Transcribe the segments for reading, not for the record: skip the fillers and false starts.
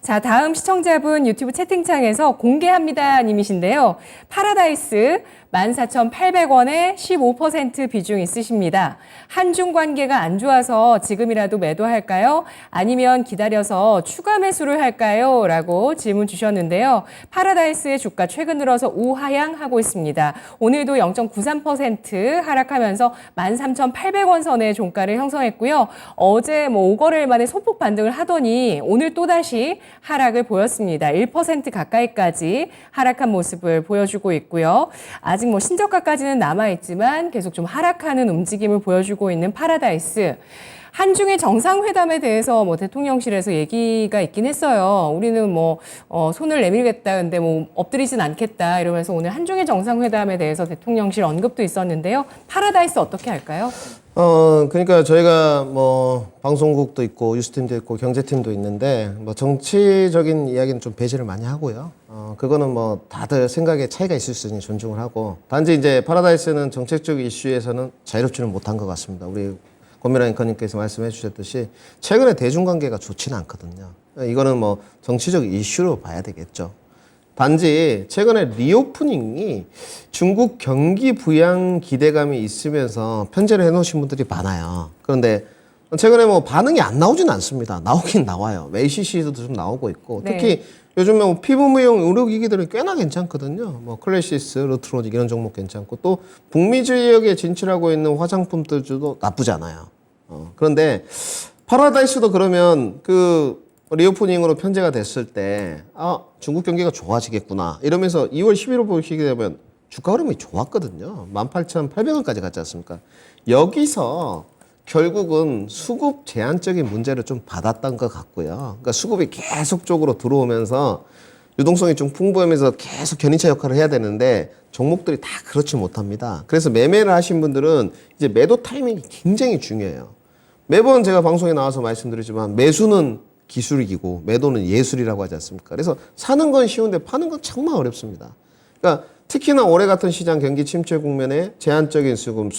자, 다음 시청자분 유튜브 채팅창에서 공개합니다 님이신데요. 파라다이스 14,800원에 15% 비중 있으십니다. 한중 관계가 안 좋아서 지금이라도 매도할까요? 아니면 기다려서 추가 매수를 할까요? 라고 질문 주셨는데요. 파라다이스의 주가 최근 들어서 우하향하고 있습니다. 오늘도 0.93% 하락하면서 13,800원 선의 종가를 형성했고요. 어제 5거래일 만에 소폭 반등을 하더니 오늘 또다시 하락을 보였습니다. 1% 가까이까지 하락한 모습을 보여주고 있고요. 아직 신저가까지는 남아있지만 계속 좀 하락하는 움직임을 보여주고 있는 파라다이스. 한중일 정상회담에 대해서 대통령실에서 얘기가 있긴 했어요. 우리는 손을 내밀겠다, 근데 엎드리진 않겠다 이러면서 오늘 한중일 정상회담에 대해서 대통령실 언급도 있었는데요. 파라다이스 어떻게 할까요? 그러니까 저희가 방송국도 있고 뉴스팀도 있고 경제팀도 있는데 정치적인 이야기는 좀 배제를 많이 하고요. 그거는 다들 생각에 차이가 있을 수 있으니 존중을 하고, 단지 이제 파라다이스는 정책적 이슈에서는 자유롭지는 못한 것 같습니다. 우리 권미라 앵커님께서 말씀해 주셨듯이 최근에 대중관계가 좋지는 않거든요. 이거는 정치적 이슈로 봐야 되겠죠. 단지 최근에 리오프닝이 중국 경기 부양 기대감이 있으면서 편제를 해놓으신 분들이 많아요. 그런데 최근에 반응이 안 나오진 않습니다. 나오긴 나와요. ACC도 좀 나오고 있고, 특히 요즘에 피부미용 의료기기들은 꽤나 괜찮거든요. 클래시스, 루트로닉 이런 종목 괜찮고, 또 북미 지역에 진출하고 있는 화장품들도 나쁘지 않아요. 그런데 파라다이스도 그러면 리오프닝으로 편제가 됐을 때 중국 경기가 좋아지겠구나 이러면서 2월 11일 보시게 되면 주가 흐름이 좋았거든요. 18,800원까지 갔지 않습니까? 여기서 결국은 수급 제한적인 문제를 좀 받았던 것 같고요. 그러니까 수급이 계속적으로 들어오면서 유동성이 좀 풍부하면서 계속 견인차 역할을 해야 되는데 종목들이 다 그렇지 못합니다. 그래서 매매를 하신 분들은 이제 매도 타이밍이 굉장히 중요해요. 매번 제가 방송에 나와서 말씀드리지만 매수는 기술이고 매도는 예술이라고 하지 않습니까? 그래서 사는 건 쉬운데 파는 건 정말 어렵습니다. 그러니까 특히나 올해 같은 시장 경기 침체 국면에 제한적인 수급,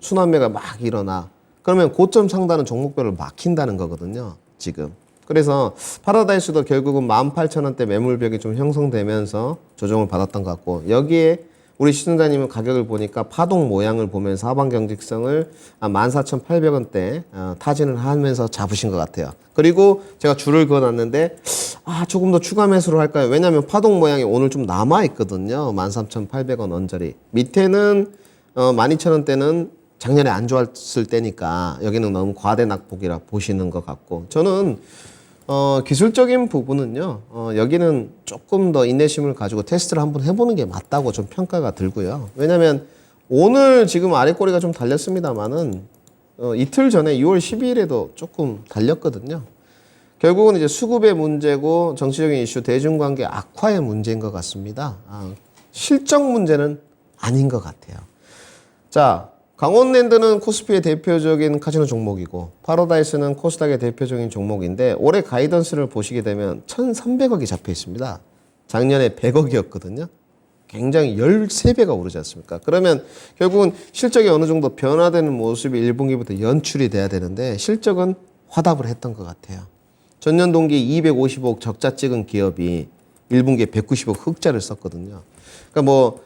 순환매가 막 일어나. 그러면 고점 상단은 종목별로 막힌다는 거거든요, 지금. 그래서 파라다이스도 결국은 18,000원대 매물벽이 좀 형성되면서 조정을 받았던 것 같고, 여기에 우리 시청자님은 가격을 보니까 파동 모양을 보면서 하방 경직성을 14,800원대 타진을 하면서 잡으신 것 같아요. 그리고 제가 줄을 그어놨는데 조금 더 추가 매수를 할까요? 왜냐하면 파동 모양이 오늘 좀 남아있거든요. 13,800원 언저리. 밑에는 12,000원대는 작년에 안 좋았을 때니까 여기는 너무 과대 낙폭이라 보시는 것 같고, 저는 기술적인 부분은요, 여기는 조금 더 인내심을 가지고 테스트를 한번 해보는 게 맞다고 좀 평가가 들고요. 왜냐면 오늘 지금 아래꼬리가 좀 달렸습니다만은 이틀 전에 6월 12일에도 조금 달렸거든요. 결국은 이제 수급의 문제고 정치적인 이슈, 대중관계 악화의 문제인 것 같습니다. 실적 문제는 아닌 것 같아요. 자, 강원랜드는 코스피의 대표적인 카지노 종목이고 파라다이스는 코스닥의 대표적인 종목인데 올해 가이던스를 보시게 되면 1,300억이 잡혀 있습니다. 작년에 100억이었거든요. 굉장히 13배가 오르지 않습니까? 그러면 결국은 실적이 어느 정도 변화되는 모습이 1분기부터 연출이 돼야 되는데 실적은 화답을 했던 것 같아요. 전년 동기 255억 적자 찍은 기업이 1분기에 190억 흑자를 썼거든요. 그러니까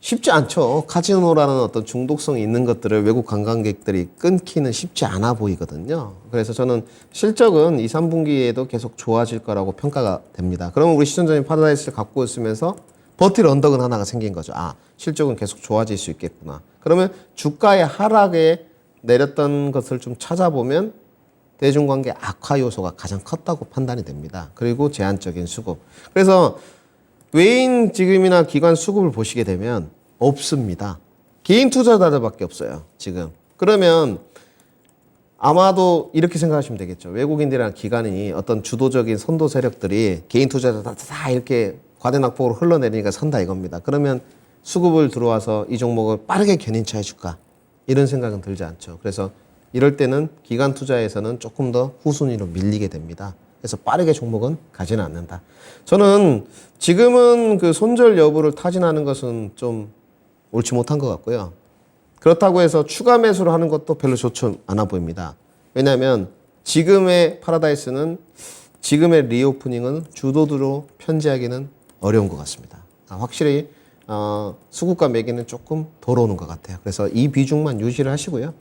쉽지 않죠. 카지노라는 어떤 중독성이 있는 것들을 외국 관광객들이 끊기는 쉽지 않아 보이거든요. 그래서 저는 실적은 2, 3분기에도 계속 좋아질 거라고 평가가 됩니다. 그러면 우리 시청자님 파라다이스를 갖고 있으면서 버틸 언덕은 하나가 생긴 거죠. 실적은 계속 좋아질 수 있겠구나. 그러면 주가의 하락에 내렸던 것을 좀 찾아보면 대중관계 악화 요소가 가장 컸다고 판단이 됩니다. 그리고 제한적인 수급. 그래서 외인 지금이나 기관 수급을 보시게 되면 없습니다. 개인 투자자들밖에 없어요, 지금. 그러면 아마도 이렇게 생각하시면 되겠죠. 외국인들이나 기관이 어떤 주도적인 선도 세력들이 개인 투자자들 다 이렇게 과대낙폭으로 흘러내리니까 산다 이겁니다. 그러면 수급을 들어와서 이 종목을 빠르게 견인차 해줄까? 이런 생각은 들지 않죠. 그래서 이럴 때는 기관 투자에서는 조금 더 후순위로 밀리게 됩니다. 그래서 빠르게 종목은 가지는 않는다. 저는 지금은 손절 여부를 타진하는 것은 좀 옳지 못한 것 같고요. 그렇다고 해서 추가 매수를 하는 것도 별로 좋지 않아 보입니다. 왜냐하면 지금의 파라다이스는 지금의 리오프닝은 주도주로 편지하기는 어려운 것 같습니다. 확실히 수급과 매기는 조금 덜 오는 것 같아요. 그래서 이 비중만 유지를 하시고요.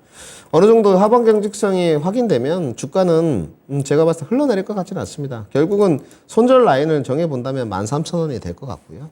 어느 정도 하방 경직성이 확인되면 주가는 제가 봤을 때 흘러내릴 것 같지는 않습니다. 결국은 손절 라인을 정해본다면 13,000원이 될 것 같고요.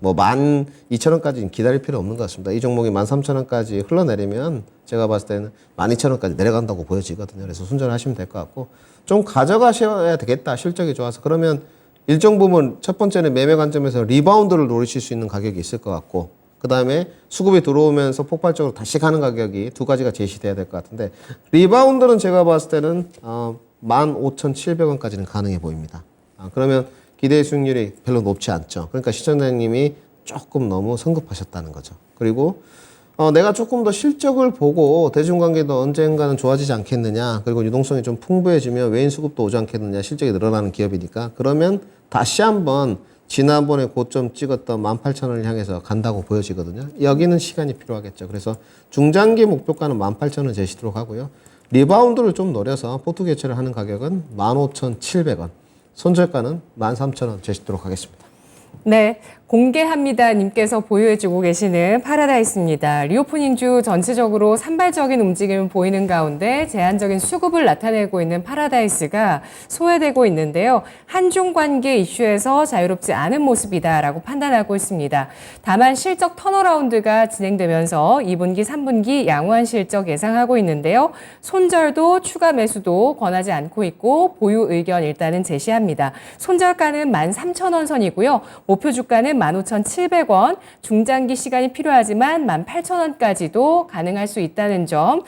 뭐 12,000원까지는 기다릴 필요 없는 것 같습니다. 이 종목이 13,000원까지 흘러내리면 제가 봤을 때는 12,000원까지 내려간다고 보여지거든요. 그래서 손절하시면 될 것 같고 좀 가져가셔야 되겠다. 실적이 좋아서. 그러면 일정 부분 첫 번째는 매매 관점에서 리바운드를 노리실 수 있는 가격이 있을 것 같고 그 다음에 수급이 들어오면서 폭발적으로 다시 가는 가격이 두 가지가 제시돼야 될 것 같은데 리바운드는 제가 봤을 때는 15,700원까지는 가능해 보입니다. 그러면 기대 수익률이 별로 높지 않죠. 그러니까 시청자님이 조금 너무 성급하셨다는 거죠. 그리고 내가 조금 더 실적을 보고 대중관계도 언젠가는 좋아지지 않겠느냐. 그리고 유동성이 좀 풍부해지면 외인 수급도 오지 않겠느냐. 실적이 늘어나는 기업이니까. 그러면 다시 한번 지난번에 고점 찍었던 18,000원을 향해서 간다고 보여지거든요. 여기는 시간이 필요하겠죠. 그래서 중장기 목표가는 18,000원 제시도록 하고요. 리바운드를 좀 노려서 포트 개체를 하는 가격은 15,700원. 손절가는 13,000원 제시도록 하겠습니다. 네, 공개합니다 님께서 보유해주고 계시는 파라다이스입니다. 리오프닝주 전체적으로 산발적인 움직임을 보이는 가운데 제한적인 수급을 나타내고 있는 파라다이스가 소외되고 있는데요. 한중 관계 이슈에서 자유롭지 않은 모습이다라고 판단하고 있습니다. 다만 실적 턴어라운드가 진행되면서 2분기, 3분기 양호한 실적 예상하고 있는데요. 손절도 추가 매수도 권하지 않고 있고 보유 의견 일단은 제시합니다. 손절가는 13,000원 선이고요. 목표 주가는 15,700원, 중장기 시간이 필요하지만 18,000원까지도 가능할 수 있다는 점,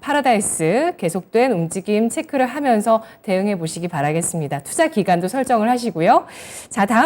파라다이스 계속된 움직임 체크를 하면서 대응해 보시기 바라겠습니다. 투자 기간도 설정을 하시고요. 자, 다음